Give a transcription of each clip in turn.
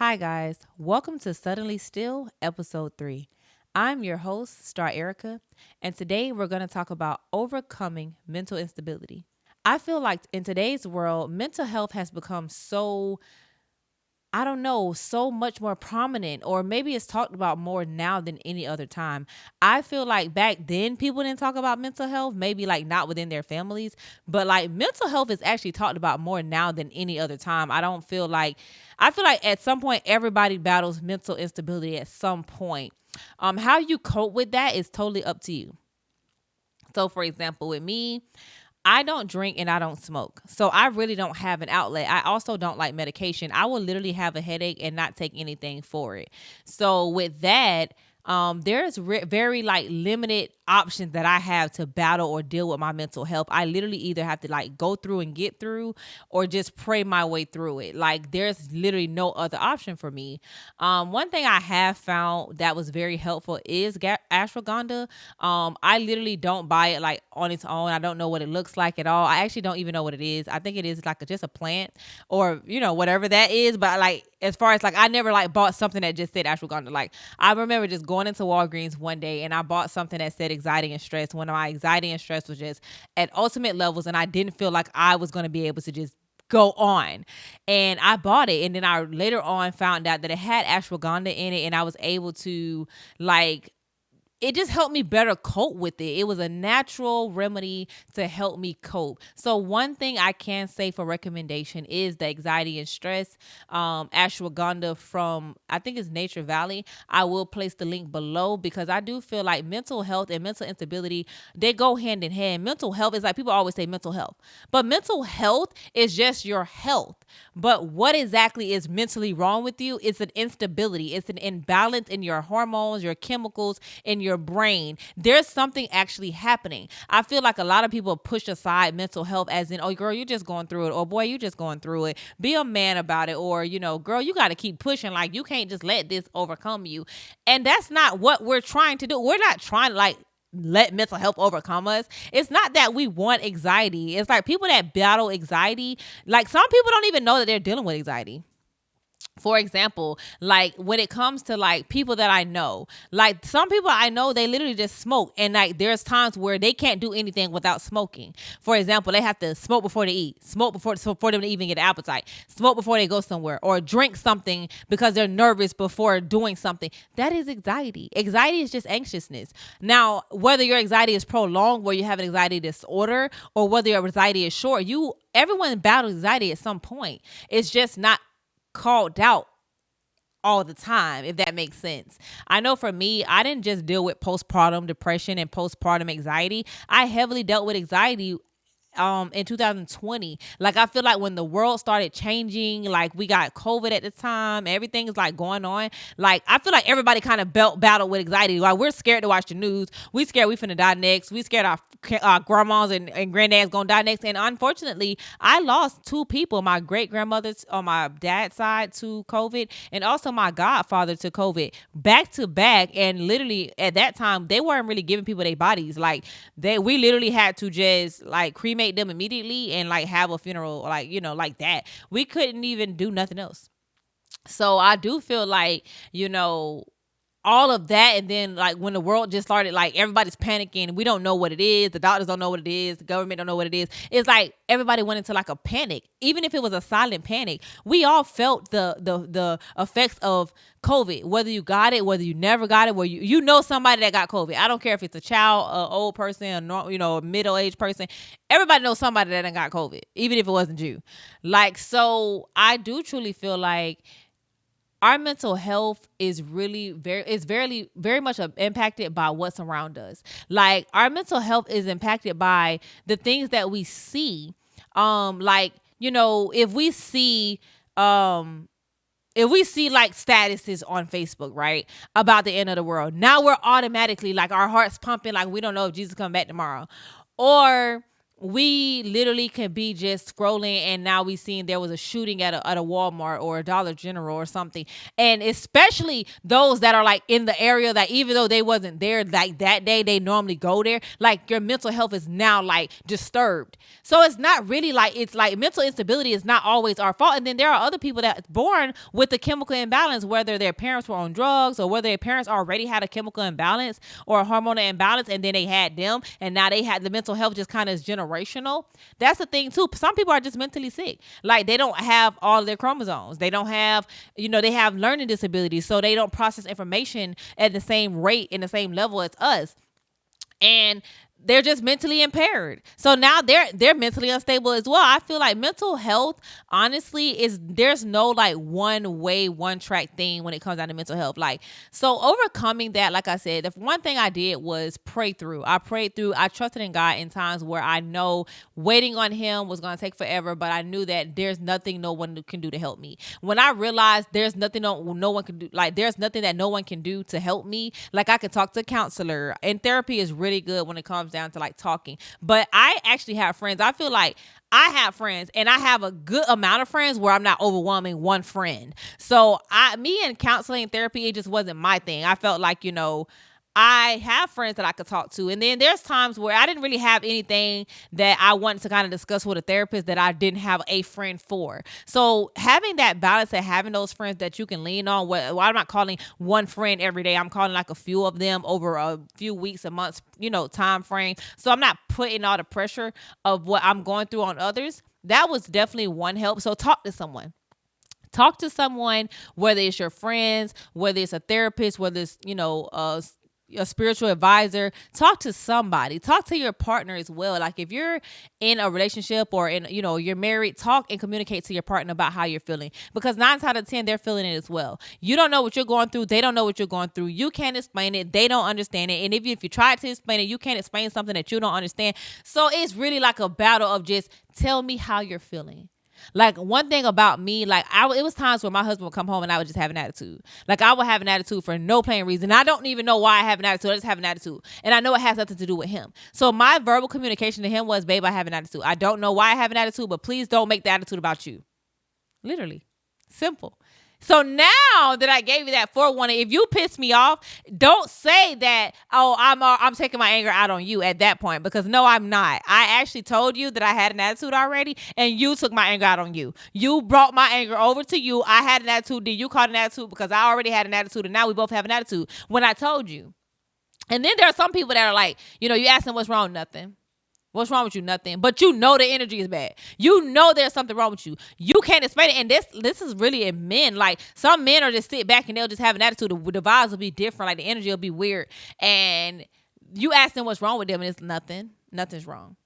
Hi, guys. Welcome to Suddenly Still, Episode 3. I'm your host, Star Ericka, and today we're going to talk about overcoming mental instability. I feel like in today's world, mental health has become so much more prominent, or maybe it's talked about more now than any other time. I feel like back then people didn't talk about mental health, maybe like not within their families, but like mental health is actually talked about more now than any other time. I feel like at some point everybody battles mental instability at some point. How you cope with that is totally up to you. So, for example, with me, I don't drink and I don't smoke. So I really don't have an outlet. I also don't like medication. I will literally have a headache and not take anything for it. So with that, there's very like limited options that I have to battle or deal with my mental health. I literally either have to like go through and get through or just pray my way through it. Like there's literally no other option for me. One thing I have found that was very helpful is ashwagandha. I literally don't buy it like on its own. I don't know what it looks like at all. I actually don't even know what it is. I think it is like just a plant or whatever that is. But like as far as like I never like bought something that just said ashwagandha. Like I remember just going into Walgreens one day and I bought something that said anxiety and stress when my anxiety and stress was just at ultimate levels and I didn't feel like I was going to be able to just go on. And I bought it, and then I later on found out that it had ashwagandha in it, and I was able to like it just helped me better cope with it. It was a natural remedy to help me cope. So one thing I can say for recommendation is the anxiety and stress ashwagandha from, I think it's Nature Valley. I will place the link below because I do feel like mental health and mental instability, they go hand in hand. Mental health is like people always say mental health, but mental health is just your health. But what exactly is mentally wrong with you? It's an instability. It's an imbalance in your hormones, your chemicals, in your brain. There's something actually happening. I feel like a lot of people push aside mental health as in, oh, girl, you're just going through it. Or, boy, you just going through it. Be a man about it. Or, girl, you got to keep pushing. Like, you can't just let this overcome you. And that's not what we're trying to do. We're not trying to, like, let mental health overcome us. It's not that we want anxiety. It's like people that battle anxiety, like some people don't even know that they're dealing with anxiety. For example, like when it comes to like people that I know, like some people I know, they literally just smoke. And like there's times where they can't do anything without smoking. For example, they have to smoke before they eat, smoke before for them to even get an appetite, smoke before they go somewhere, or drink something because they're nervous before doing something. That is anxiety. Anxiety is just anxiousness. Now, whether your anxiety is prolonged, where you have an anxiety disorder, or whether your anxiety is short, everyone battles anxiety at some point. It's just not called out all the time, if that makes sense. I know for me, I didn't just deal with postpartum depression and postpartum anxiety. I heavily dealt with anxiety in 2020. Like I feel like when the world started changing, like we got COVID at the time, everything is like going on. Like I feel like everybody kind of battled with anxiety. Like we're scared to watch the news. We scared we finna die next. We scared our grandmas and granddads gonna die next. And unfortunately, I lost two people, my great grandmothers on my dad's side to COVID, and also my godfather to COVID, back to back. And literally at that time, they weren't really giving people their bodies. Like we literally had to just like cremate them immediately and like have a funeral, like like that. We couldn't even do nothing else. So I do feel like all of that, and then like when the world just started, like everybody's panicking, we don't know what it is, the doctors don't know what it is, the government don't know what it is. It's like everybody went into like a panic. Even if it was a silent panic, we all felt the effects of COVID, whether you got it, whether you never got it, where you know somebody that got COVID. I don't care if it's a child, an old person, a middle-aged person. Everybody knows somebody that done got COVID, even if it wasn't you. Like, so I do truly feel like our mental health is really very much impacted by what's around us. Like our mental health is impacted by the things that we see. If we see like statuses on Facebook, right, about the end of the world, now we're automatically like our hearts pumping, like we don't know if Jesus come back tomorrow. Or we literally can be just scrolling and now we seen there was a shooting at a Walmart or a Dollar General or something. And especially those that are like in the area that even though they wasn't there like that day, they normally go there. Like your mental health is now like disturbed. So it's not really like, it's like mental instability is not always our fault. And then there are other people that's born with the chemical imbalance, whether their parents were on drugs or whether their parents already had a chemical imbalance or a hormonal imbalance and then they had them and now they had the mental health just kind of is generational. That's the thing too. Some people are just mentally sick. Like they don't have all of their chromosomes. They don't have, they have learning disabilities. So they don't process information at the same rate in the same level as us. And they're just mentally impaired. So now they're mentally unstable as well. I feel like mental health, honestly, there's no like one way, one track thing when it comes down to mental health. Like, so overcoming that, like I said, the one thing I did was pray through. I prayed through. I trusted in God in times where I know waiting on him was going to take forever, but I knew that there's nothing no one can do to help me. When I realized there's nothing no one can do, like there's nothing that no one can do to help me, like I could talk to a counselor, and therapy is really good when it comes down to like talking. But I actually have friends. I feel like I have friends and I have a good amount of friends where I'm not overwhelming one friend. So me and counseling therapy, it just wasn't my thing. I felt like, I have friends that I could talk to. And then there's times where I didn't really have anything that I wanted to kind of discuss with a therapist that I didn't have a friend for. So having that balance and having those friends that you can lean on, well, I'm not calling one friend every day. I'm calling like a few of them over a few weeks, a month, time frame. So I'm not putting all the pressure of what I'm going through on others. That was definitely one help. So talk to someone. Talk to someone, whether it's your friends, whether it's a therapist, whether it's, a spiritual advisor. Talk to somebody. Talk to your partner as well. Like if you're in a relationship or you're married, talk and communicate to your partner about how you're feeling, because 9 out of 10 they're feeling it as well. You don't know what you're going through. They don't know what you're going through. You can't explain it. They don't understand it. And if you try to explain it, you can't explain something that you don't understand. So it's really like a battle of just tell me how you're feeling. Like one thing about me, like it was times where my husband would come home and I would just have an attitude. Like I would have an attitude for no plain reason. I don't even know why I have an attitude. I just have an attitude. And I know it has nothing to do with him. So my verbal communication to him was, babe, I have an attitude. I don't know why I have an attitude, but please don't make the attitude about you. Literally. Simple. So now that I gave you that forewarning, if you piss me off, don't say that, oh, I'm taking my anger out on you at that point, because no, I'm not. I actually told you that I had an attitude already, and you took my anger out on you. You brought my anger over to you. I had an attitude. Then you caught an attitude because I already had an attitude, and now we both have an attitude when I told you. And then there are some people that are like, you ask them what's wrong, nothing. What's wrong with you? Nothing. But the energy is bad. There's something wrong with you. You can't explain it. And this is really in men. Like some men are just sit back and they'll just have an attitude. The vibes will be different. Like the energy will be weird. And you ask them what's wrong with them and it's nothing. Nothing's wrong.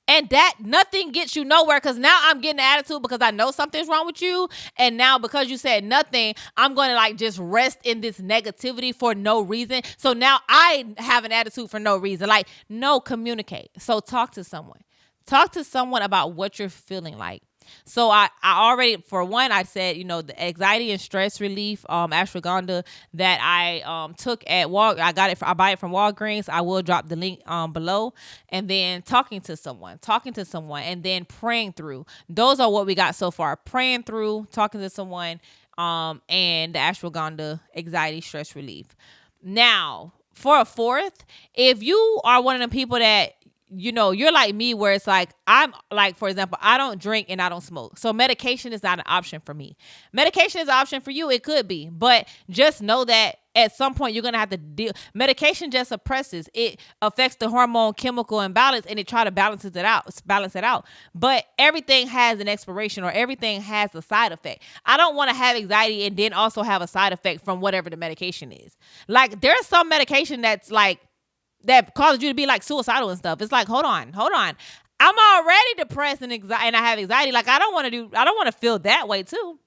And that nothing gets you nowhere, because now I'm getting an attitude because I know something's wrong with you. And now because you said nothing, I'm going to like just rest in this negativity for no reason. So now I have an attitude for no reason. Like, no, communicate. So talk to someone. Talk to someone about what you're feeling like. So I already, for one, I said, the anxiety and stress relief, ashwagandha that I took at I buy it from Walgreens. I will drop the link below. And then talking to someone, and then praying through. Those are what we got so far. Praying through, talking to someone, and the ashwagandha anxiety stress relief. Now, for a fourth, if you are one of the people that you're like me, where it's like, I'm like, for example, I don't drink and I don't smoke. So medication is not an option for me. Medication is an option for you. It could be, but just know that at some point you're going to have to deal. Medication just suppresses. It affects the hormone chemical imbalance and it try to balance it out. But everything has an expiration, or everything has a side effect. I don't want to have anxiety and then also have a side effect from whatever the medication is. Like there's some medication that's like, that causes you to be like suicidal and stuff. It's like, hold on. I'm already depressed and I have anxiety. Like I don't want to feel that way too.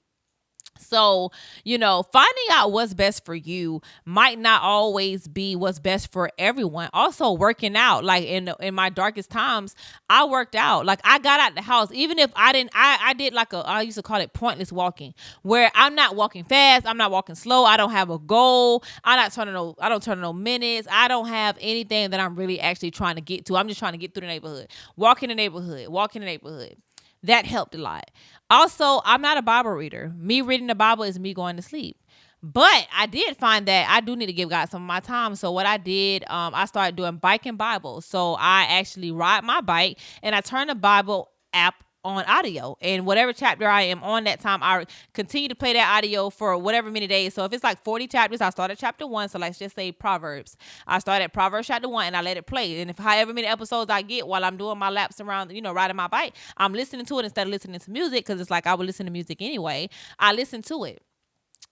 So, finding out what's best for you might not always be what's best for everyone. Also, working out, like in my darkest times, I worked out. Like I got out the house, even if I didn't. I did like I used to call it pointless walking, where I'm not walking fast, I'm not walking slow. I don't have a goal. I don't turn no minutes. I don't have anything that I'm really actually trying to get to. I'm just trying to get through the neighborhood, walk in the neighborhood. That helped a lot. Also, I'm not a Bible reader. Me reading the Bible is me going to sleep. But I did find that I do need to give God some of my time. So what I did, I started doing bike and Bible. So I actually ride my bike and I turn the Bible app on audio, and whatever chapter I am on that time, I continue to play that audio for whatever many days. So if it's like 40 chapters, I start at chapter 1. So let's just say Proverbs. I start at Proverbs chapter 1 and I let it play. And if however many episodes I get while I'm doing my laps around, riding my bike, I'm listening to it instead of listening to music, because it's like I would listen to music anyway. I listen to it.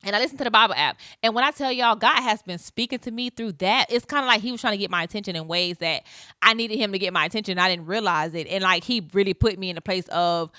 And I listen to the Bible app. And when I tell y'all, God has been speaking to me through that, it's kind of like he was trying to get my attention in ways that I needed him to get my attention. I didn't realize it. And like he really put me in a place of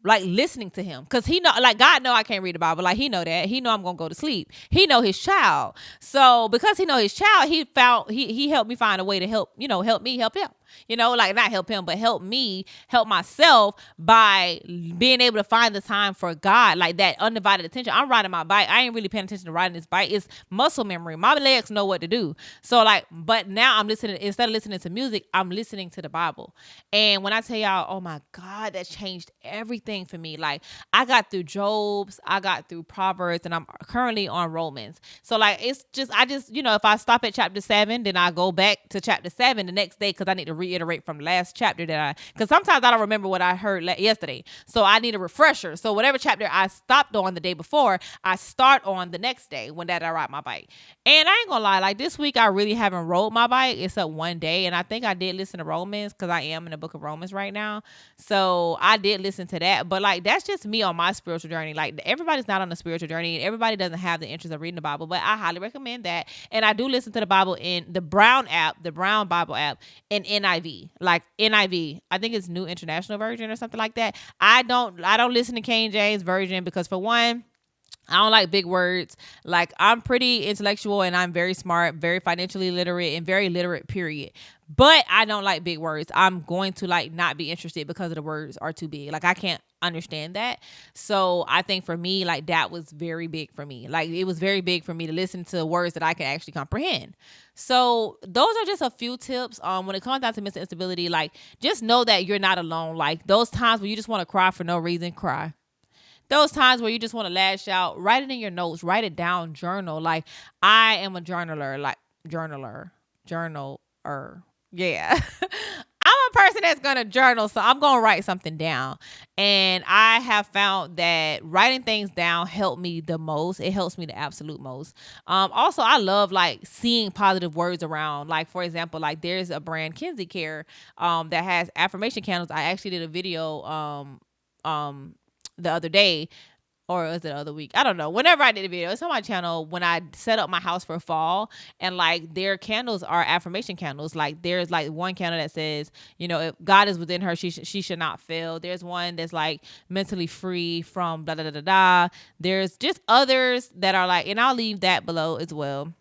like listening to him, because he know, like God know I can't read the Bible. Like he know that. He know I'm gonna go to sleep. He know his child. So because he know his child, he helped me find a way to help me help him. Like not help him, but help me help myself by being able to find the time for God, like that undivided attention. I'm riding my bike. I ain't really paying attention to riding this bike. It's muscle memory. My legs know what to do. So like, but now I'm listening, instead of listening to music, I'm listening to the Bible. And when I tell y'all, oh my God, that changed everything for me. Like I got through Job's, I got through Proverbs, and I'm currently on Romans. So like, it's just, if I stop at chapter 7, then I go back to chapter 7 the next day, because I need to reiterate from the last chapter because sometimes I don't remember what I heard yesterday. So I need a refresher. So whatever chapter I stopped on the day before, I start on the next day when I ride my bike. And I ain't gonna lie, like this week I really haven't rode my bike except one day. And I think I did listen to Romans, because I am in the book of Romans right now. So I did listen to that. But like, that's just me on my spiritual journey. Like everybody's not on a spiritual journey. Everybody doesn't have the interest of reading the Bible, but I highly recommend that. And I do listen to the Bible in the Brown Bible app, in NIV. Like NIV, I think it's New International Version or something like that. I don't listen to King James Version, because for one, I don't like big words. Like I'm pretty intellectual and I'm very smart, very financially literate, and very literate, period. But I don't like big words. I'm going to like not be interested because of the words are too big. Like I can't understand that. So I think for me, like that was very big for me. Like it was very big for me to listen to words that I can actually comprehend. So those are just a few tips. When it comes down to mental instability, like just know that you're not alone. Like those times where you just want to cry for no reason, cry. Those times where you just want to lash out, write it in your notes, write it down, journal. Like I am a journaler, journaler. Yeah. I'm a person that's going to journal, so I'm going to write something down. And I have found that writing things down helped me the most. It helps me the absolute most. Also, I love like seeing positive words around. Like, for example, like there's a brand, Kinsey Care, that has affirmation candles. I actually did a video the other day, or was it the other week? I don't know. Whenever I did a video, it's on my channel when I set up my house for fall, and like their candles are affirmation candles. Like there's like one candle that says, if God is within her, she should not fail. There's one that's like mentally free from blah, blah, blah, blah. There's just others that are like, and I'll leave that below as well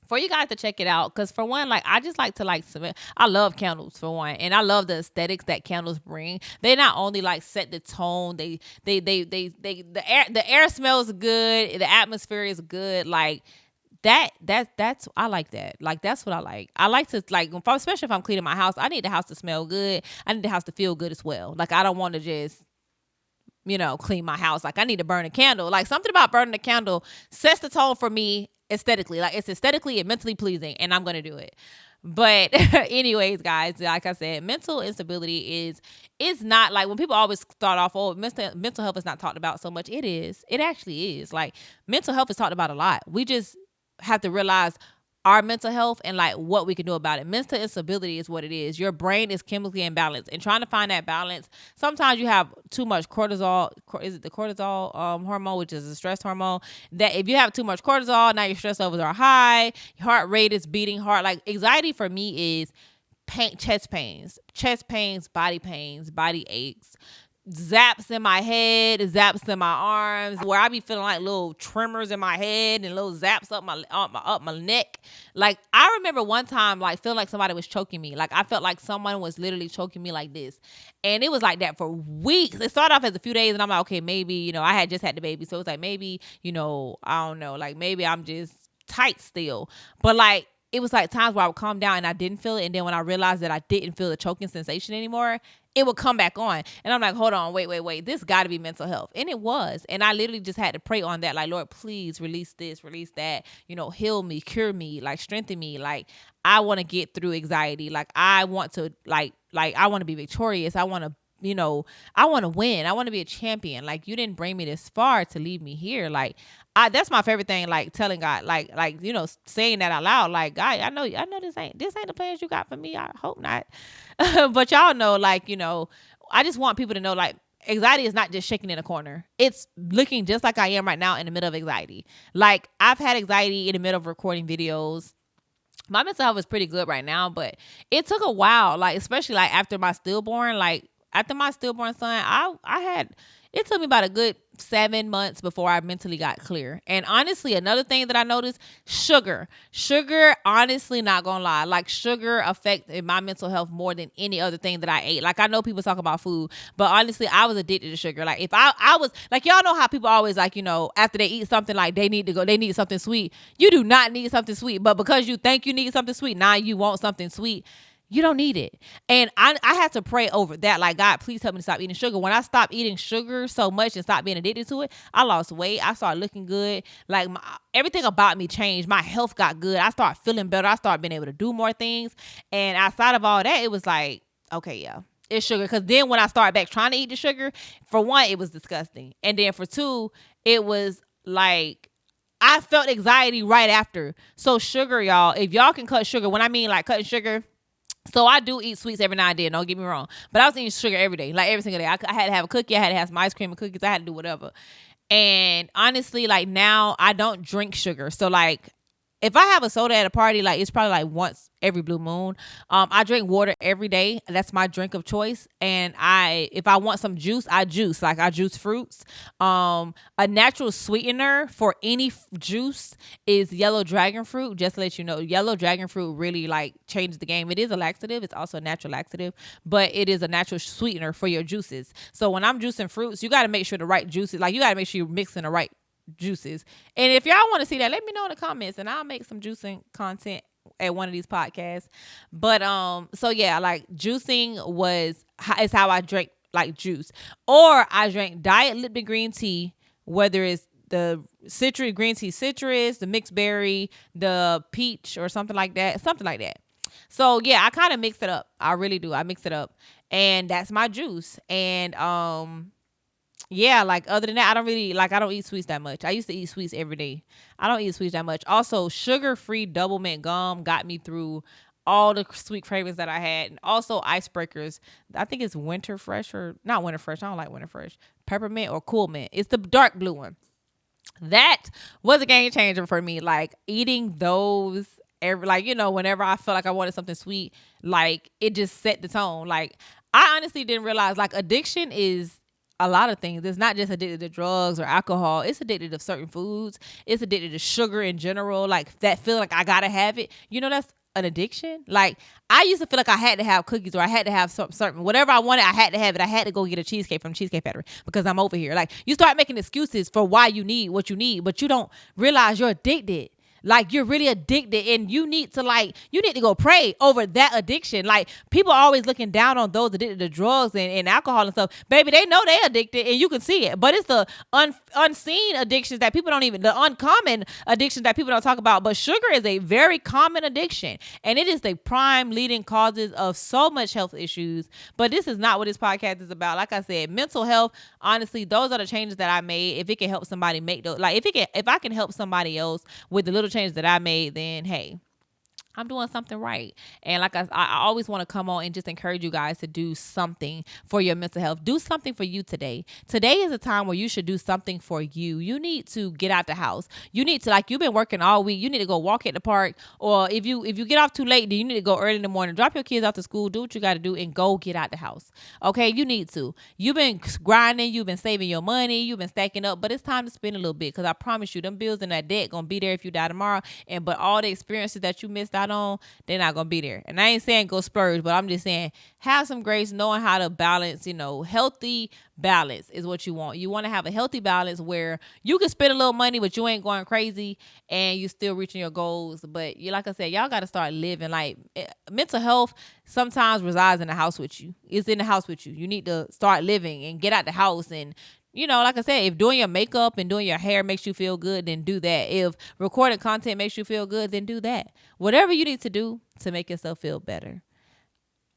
for you guys to check it out. Because for one, like I just like to like submit. I love candles for one, and I love the aesthetics that candles bring. They not only like set the tone, the air smells good, the atmosphere is good. Like that's I like that. Like that's what I like. I like to like, especially if I'm cleaning my house, I need the house to smell good. I need the house to feel good as well. Like I don't want to just clean my house. Like I need to burn a candle. Like something about burning a candle sets the tone for me aesthetically. Like it's aesthetically and mentally pleasing, and I'm going to do it. But anyways, guys, like I said, mental instability is not like when people always start off, oh, mental health is not talked about so much. It is. It actually is. Like mental health is talked about a lot. We just have to realize our mental health and like what we can do about it. Mental instability is what it is. Your brain is chemically imbalanced, and trying to find that balance. Sometimes you have too much cortisol. Is it the cortisol hormone, which is a stress hormone? That if you have too much cortisol, now your stress levels are high. Your heart rate is beating hard. Like anxiety for me is chest pains, body aches, zaps in my head, zaps in my arms, where I be feeling like little tremors in my head and little zaps up my neck. Like I remember one time like feeling like somebody was choking me. Like I felt like someone was literally choking me like this. And it was like that for weeks. It started off as a few days and I'm like, okay, maybe, I had just had the baby. So it was like maybe, I don't know, like maybe I'm just tight still. But like it was like times where I would calm down and I didn't feel it. And then when I realized that I didn't feel the choking sensation anymore, it would come back on. And I'm like, hold on, wait. This got to be mental health. And it was. And I literally just had to pray on that. Like, Lord, please release this, release that, heal me, cure me, like strengthen me. Like, I want to get through anxiety. Like, I want to, like I want to be victorious. I want to, I want to win. I want to be a champion. Like, you didn't bring me this far to leave me here. Like, that's my favorite thing. Like telling God, like, saying that out loud. Like, God, I know this ain't the plans you got for me. I hope not. But y'all know, like, I just want people to know, like, anxiety is not just shaking in a corner. It's looking just like I am right now in the middle of anxiety. Like, I've had anxiety in the middle of recording videos. My mental health is pretty good right now, but it took a while. Like, especially like after my stillborn, son, it took me about a good 7 months before I mentally got clear. And honestly, another thing that I noticed, sugar, honestly, not gonna lie, like sugar affected my mental health more than any other thing that I ate. Like I know people talk about food, but honestly, I was addicted to sugar. Like if I was like, y'all know how people always like, after they eat something, like they need something sweet. You do not need something sweet, but because you think you need something sweet, now you want something sweet. You don't need it. And I had to pray over that. Like, God, please help me to stop eating sugar. When I stopped eating sugar so much and stopped being addicted to it, I lost weight. I started looking good. Like, everything about me changed. My health got good. I started feeling better. I started being able to do more things. And outside of all that, it was like, okay, yeah, it's sugar. Because then when I started back trying to eat the sugar, for one, it was disgusting. And then for two, it was like, I felt anxiety right after. So sugar, y'all, if y'all can cut sugar, when I mean like cutting sugar, so I do eat sweets every now and then, don't get me wrong. But I was eating sugar every day, like every single day. I had to have a cookie. I had to have some ice cream and cookies. I had to do whatever. And honestly, like now I don't drink sugar. So like if I have a soda at a party, like it's probably like once every blue moon. I drink water every day. That's my drink of choice. And if I want some juice, I juice. Like I juice fruits. A natural sweetener for any juice is yellow dragon fruit. Just to let you know, yellow dragon fruit really like changes the game. It is a laxative. It's also a natural laxative, but it is a natural sweetener for your juices. So when I'm juicing fruits, you got to make sure the right juices, like you got to make sure you're mixing the right juices. And if y'all want to see that, let me know in the comments and I'll make some juicing content at one of these podcasts. But so yeah, like juicing is how I drink like juice. Or I drank diet Lipton green tea, whether it's the citrus green tea citrus, the mixed berry, the peach or something like that. So yeah, I kind of mix it up. I really do. I mix it up. And that's my juice. And yeah, like other than that, I don't eat sweets that much. I used to eat sweets every day. I don't eat sweets that much. Also, sugar-free double mint gum got me through all the sweet cravings that I had. And also icebreakers. I think it's Winter Fresh or not Winter Fresh. I don't like Winter Fresh. Peppermint or Cool Mint. It's the dark blue one. That was a game changer for me. Like eating those whenever I felt like I wanted something sweet, like it just set the tone. Like I honestly didn't realize like addiction is a lot of things. It's not just addicted to drugs or alcohol. It's addicted to certain foods. It's addicted to sugar in general. Like that feeling like I gotta have it. That's an addiction. Like I used to feel like I had to have cookies or I had to have certain whatever I wanted. I had to have it. I had to go get a cheesecake from Cheesecake Factory because I'm over here. Like you start making excuses for why you need what you need, but you don't realize you're addicted. Like you're really addicted and you need to go pray over that addiction. Like people are always looking down on those addicted to drugs and alcohol and stuff. Baby, they know they're addicted and you can see it. But it's the unseen addictions that people the uncommon addictions that people don't talk about. But sugar is a very common addiction and it is the prime leading causes of so much health issues. But this is not what this podcast is about. Like I said, mental health, honestly, those are the changes that I made. If it can help somebody make those, like if I can help somebody else with the little changes that I made, then hey, I'm doing something right. And like I always want to come on and just encourage you guys to do something for your mental health. Do something for you today. Today is a time where you should do something for you. You need to get out the house. You need to, like, you've been working all week. You need to go walk at the park. Or if you get off too late, then you need to go early in the morning. Drop your kids off to school. Do what you got to do and go get out the house. Okay, you need to. You've been grinding. You've been saving your money. You've been stacking up. But it's time to spend a little bit, because I promise you, them bills and that debt gonna be there if you die tomorrow. But all the experiences that you missed out on, they're not gonna be there. And I ain't saying go splurge, but I'm just saying have some grace, knowing how to balance. Healthy balance is what you want. You want to have a healthy balance where you can spend a little money, but you ain't going crazy and you still reaching your goals. But like I said, y'all got to start living. Like, mental health sometimes resides in the house with you. It's in the house with you. You need to start living and get out the house. And like I said, if doing your makeup and doing your hair makes you feel good, then do that. If recording content makes you feel good, then do that. Whatever you need to do to make yourself feel better.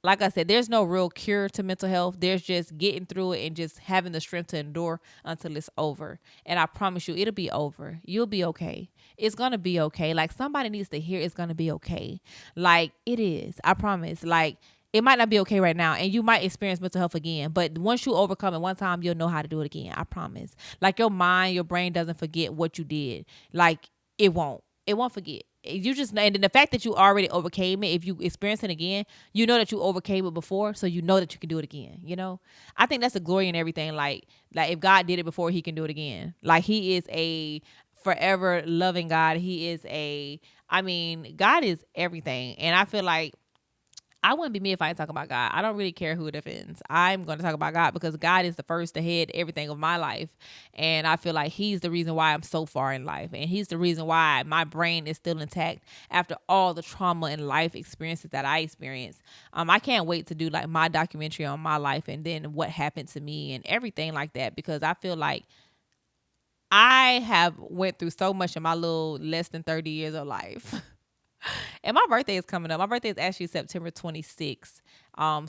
Like I said, there's no real cure to mental health. There's just getting through it and just having the strength to endure until it's over. And I promise you, it'll be over. You'll be okay. It's going to be okay. Like, somebody needs to hear it's going to be okay. Like, it is. I promise. Like, it might not be okay right now, and you might experience mental health again. But once you overcome it one time, you'll know how to do it again. I promise. Like, your mind, your brain doesn't forget what you did. Like, it won't. It won't forget. You just, and then the fact that you already overcame it, if you experience it again, you know that you overcame it before, so you know that you can do it again. I think that's the glory in everything. Like if God did it before, he can do it again. Like, he is a forever loving God. God is everything. And I feel like I wouldn't be me if I ain't talking about God. I don't really care who it offends. I'm going to talk about God because God is the first, the head, everything of my life. And I feel like he's the reason why I'm so far in life. And he's the reason why my brain is still intact after all the trauma and life experiences that I experienced. I can't wait to do like my documentary on my life and then what happened to me and everything like that, because I feel like I have went through so much in my little less than 30 years of life. And my birthday is coming up. My birthday is actually September 26th.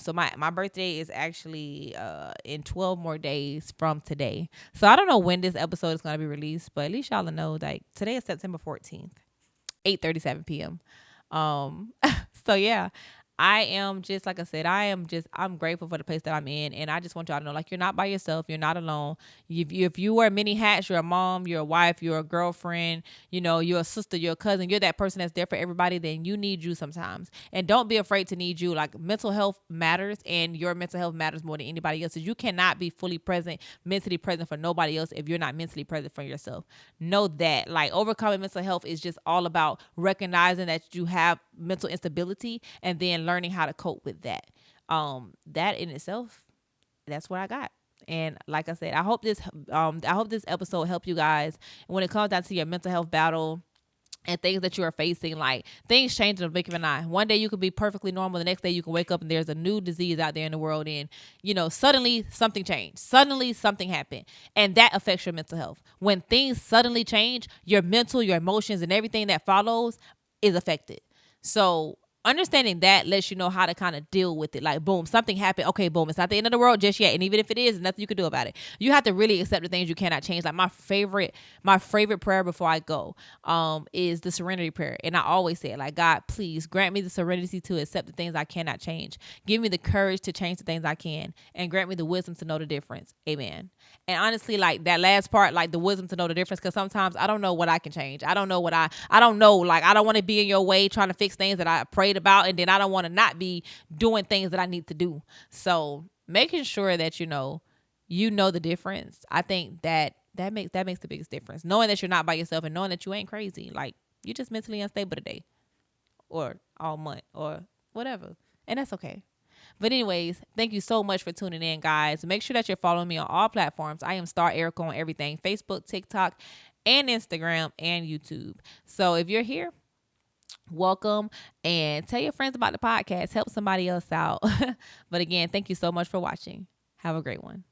So my birthday is actually in 12 more days from today. So I don't know when this episode is going to be released, but at least y'all know, like, today is September 14th, 8:37 p.m. So yeah, I am just, like I said, I'm grateful for the place that I'm in. And I just want y'all to know, like, you're not by yourself. You're not alone. If you wear many hats, you're a mom, you're a wife, you're a girlfriend, you're a sister, you're a cousin, you're that person that's there for everybody, then you need you sometimes. And don't be afraid to need you. Like, mental health matters, and your mental health matters more than anybody else's. You cannot be fully present, mentally present for nobody else if you're not mentally present for yourself. Know that. Like, overcoming mental health is just all about recognizing that you have mental instability and then learning how to cope with that. That in itself, that's what I got. And like I said, I hope this episode helped you guys when it comes down to your mental health battle and things that you are facing. Like, things change in the blink of an eye. One day you could be perfectly normal. The next day you can wake up and there's a new disease out there in the world. And, suddenly something changed. Suddenly something happened. And that affects your mental health. When things suddenly change, your mental, your emotions, and everything that follows is affected. So understanding that lets you know how to kind of deal with it. Like, boom, something happened. Okay, boom, it's not the end of the world just yet. And even if it is, there's nothing you can do about it. You have to really accept the things you cannot change. Like, my favorite prayer before I go is the serenity prayer. And I always say it, like, God, please grant me the serenity to accept the things I cannot change. Give me the courage to change the things I can, and grant me the wisdom to know the difference. Amen. And honestly, like, that last part, like, the wisdom to know the difference, because sometimes I don't know what I can change. I don't know I don't know. Like, I don't want to be in your way trying to fix things that I prayed about, and then I don't want to not be doing things that I need to do. So making sure that you know the difference, I think that makes the biggest difference. Knowing that you're not by yourself and knowing that you ain't crazy. Like, you're just mentally unstable today or all month or whatever, and that's okay. But anyways, thank you so much for tuning in, guys. Make sure that you're following me on all platforms. I am Star Ericka on everything: Facebook, TikTok, and Instagram, and YouTube. So if you're here, welcome, and tell your friends about the podcast. Help somebody else out. But again, thank you so much for watching. Have a great one.